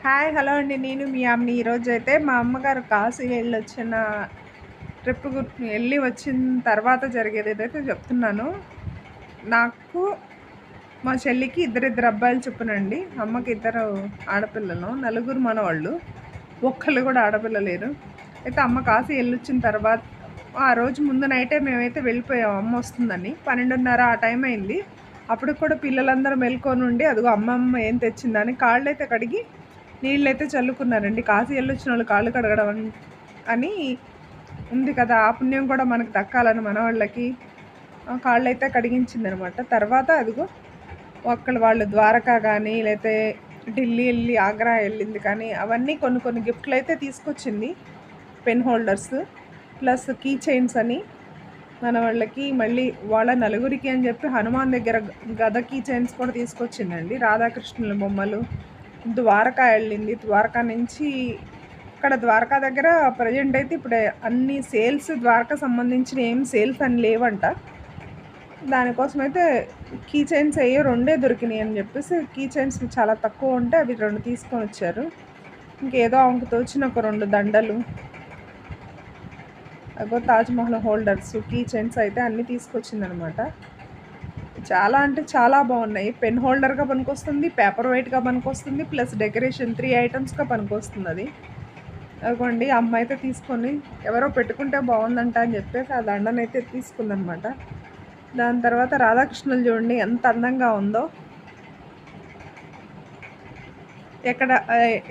Hi hello అండి. నేను మీ అమ్మని ఈరోజైతే మా అమ్మగారు కాశీ వెళ్ళొచ్చిన ట్రిప్ వెళ్ళి వచ్చిన తర్వాత జరిగేది ఏదైతే చెప్తున్నాను. నాకు మా చెల్లికి ఇద్దరిద్దరు అబ్బాయిలు చొప్పునండి. అమ్మకి ఇద్దరు ఆడపిల్లలు, నలుగురు మనవాళ్ళు, ఒక్కళ్ళు కూడా ఆడపిల్ల లేరు. అయితే అమ్మ కాశీ వెళ్ళొచ్చిన తర్వాత ఆ రోజు ముందు నైటే మేమైతే వెళ్ళిపోయాం అమ్మ వస్తుందని. 12:30 ఆ టైం అయింది. అప్పుడు కూడా పిల్లలందరూ మెలుకొని ఉండి అదిగో అమ్మమ్మ ఏం తెచ్చిందని కాళ్ళైతే కడిగి నీళ్ళైతే చల్లుకున్నారండి. కాశీ వెళ్ళొచ్చిన వాళ్ళు కాళ్ళు కడగడం అని ఉంది కదా, ఆ పుణ్యం కూడా మనకు దక్కాలని మనవాళ్ళకి కాళ్ళైతే కడిగించిందనమాట. తర్వాత అదిగో వాళ్ళు ద్వారకా కానీ లేకపోతే ఢిల్లీ వెళ్ళి ఆగ్రా వెళ్ళింది కానీ అవన్నీ కొన్ని గిఫ్ట్లు అయితే తీసుకొచ్చింది. Pen holders plus key chains అని మన వాళ్ళకి, మళ్ళీ వాళ్ళ నలుగురికి అని చెప్పి హనుమాన్ దగ్గర గద కీ చైన్స్ కూడా తీసుకొచ్చిందండి. రాధాకృష్ణుల బొమ్మలు. ద్వారకా వెళ్ళింది. ద్వారకా నుంచి ఇక్కడ ద్వారకా దగ్గర ప్రజెంట్ అయితే ఇప్పుడు అన్ని సేల్స్ ద్వారకా సంబంధించిన ఏం సేల్స్ అని లేవంట. దానికోసం అయితే కీ చైన్స్ అయ్యో 2 దొరికినాయి అని చెప్పేసి కీ చైన్స్ చాలా తక్కువ ఉంటే అవి 2 తీసుకొని వచ్చారు. ఇంకేదో ఆమెకు తోచిన ఒక 2 దండలు, అగో తాజ్మహల్ హోల్డర్స్, కీ చైన్స్ అయితే అన్నీ తీసుకొచ్చిందనమాట. చాలా అంటే చాలా బాగున్నాయి. పెన్ హోల్డర్గా పనికొస్తుంది, పేపర్ వెయిట్గా పనికొస్తుంది, ప్లస్ డెకరేషన్ 3 ఐటమ్స్గా పనికొస్తుంది. అది అదిగోండి అమ్మ అయితే తీసుకొని ఎవరో పెట్టుకుంటే బాగుందంట అని చెప్పేసి ఆ దండనైతే తీసుకుందనమాట. దాని తర్వాత రాధాకృష్ణులు చూడండి ఎంత అందంగా ఉందో. ఎక్కడ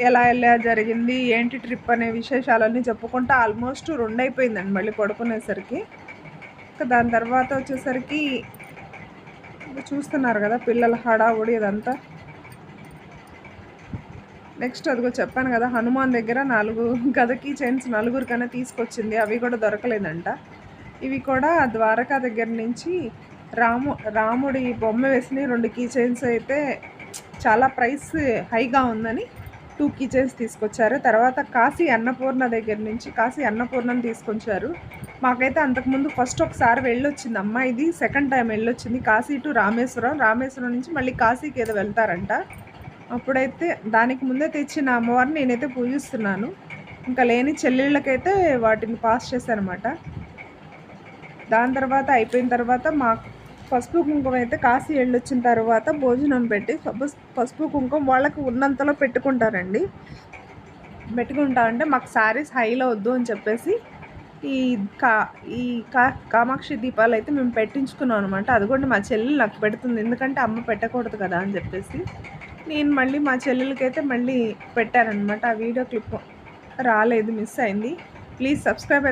ఎలా జరిగింది ఏంటి ట్రిప్ అనే విశేషాలన్నీ చెప్పుకుంటా ఆల్మోస్ట్ 2 అయిపోయిందండి మళ్ళీ పడుకునేసరికి. దాని తర్వాత వచ్చేసరికి చూస్తున్నారు కదా పిల్లల హడావుడి ఇదంతా. నెక్స్ట్ అదిగో చెప్పాను కదా హనుమాన్ దగ్గర 4 గదకి చైన్స్ నలుగురికైనా తీసుకొచ్చింది. అవి కూడా దొరకలేదంట. ఇవి కూడా ద్వారకా దగ్గర నుంచి రాముడి బొమ్మ వేసిన 2 కీ చైన్స్ అయితే చాలా ప్రైస్ హైగా ఉందని 2 కీ చైన్స్ తీసుకొచ్చారు. తర్వాత కాశీ అన్నపూర్ణ దగ్గర నుంచి కాశీ అన్నపూర్ణని తీసుకొచ్చారు. మాకైతే అంతకుముందు ఫస్ట్ ఒకసారి వెళ్ళొచ్చింది అమ్మ, ఇది సెకండ్ టైం వెళ్ళొచ్చింది. కాశీ టు రామేశ్వరం నుంచి మళ్ళీ కాశీకి ఏదో వెళ్తారంట. అప్పుడైతే దానికి ముందే తెచ్చిన అమ్మవారిని నేనైతే పూజిస్తున్నాను. ఇంకా లేని చెల్లెళ్ళకైతే వాటిని పాస్ చేశానమాట. దాని తర్వాత అయిపోయిన తర్వాత మాకు పసుపు కుంకుమ అయితే కాశీ వెళ్ళొచ్చిన తర్వాత భోజనం పెట్టి పసుపు కుంకుమ వాళ్ళకి ఉన్నంతలో పెట్టుకుంటారండి. పెట్టుకుంటా అంటే మాకు శారీస్ హైలో వద్దు అని చెప్పేసి ఈ కామాక్షి దీపాలు అయితే మేము పెట్టించుకున్నాం అనమాట. అది కూడా మా చెల్లెలు నాకు పెడుతుంది, ఎందుకంటే అమ్మ పెట్టకూడదు కదా అని చెప్పేసి నేను మళ్ళీ మా చెల్లెలకైతే మళ్ళీ పెట్టానమాట. ఆ వీడియో క్లిప్ రాలేదు, మిస్ అయింది. Please subscribe